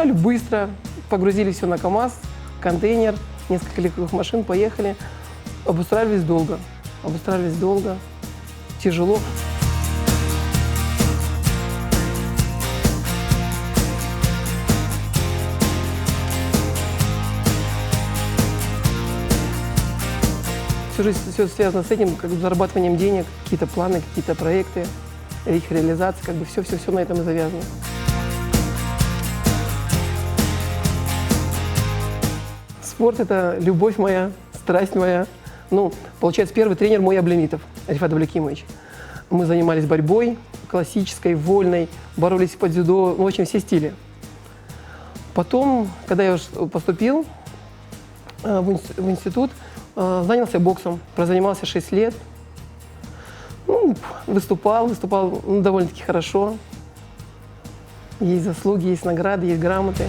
Прибежали быстро, погрузили все на КАМАЗ, контейнер, несколько легковых машин, поехали. Обустраивались долго, тяжело. Всю жизнь все связано с этим, как бы зарабатыванием денег, какие-то планы, какие-то проекты, их реализация, как бы все на этом и завязано. Спорт – это любовь моя, страсть моя. Ну, получается, первый тренер мой Аблемитов, Рифат Аблякимович. Мы занимались борьбой классической, вольной, боролись под дзюдо, ну, в общем, все стили. Потом, когда я уже поступил в институт, занялся боксом, прозанимался 6 лет. Ну, выступал ну, довольно-таки хорошо. Есть заслуги, есть награды, есть грамоты.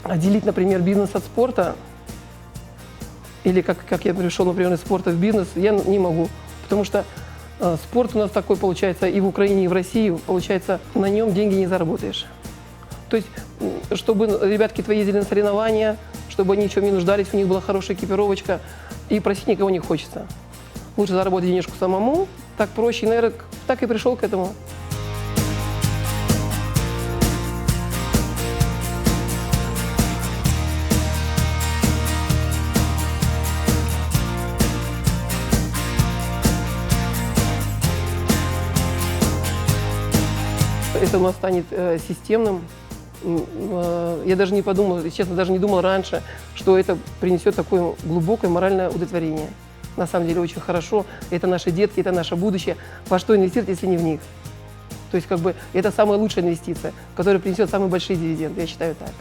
Отделить, например, бизнес от спорта, или как я пришел, например, из спорта в бизнес, я не могу. Потому что спорт у нас такой, получается, и в Украине, и в России, получается, на нем деньги не заработаешь. То есть, чтобы ребятки твои ездили на соревнования, чтобы они ничего не нуждались, у них была хорошая экипировочка, и просить никого не хочется. Лучше заработать денежку самому, так проще, и, наверное, так и пришел к этому. Это у нас станет системным. Я даже не подумал, честно, даже не думал раньше, что это принесет такое глубокое моральное удовлетворение. На самом деле очень хорошо. Это наши детки, это наше будущее. Во что инвестировать, если не в них? То есть как бы это самая лучшая инвестиция, которая принесет самые большие дивиденды, я считаю так.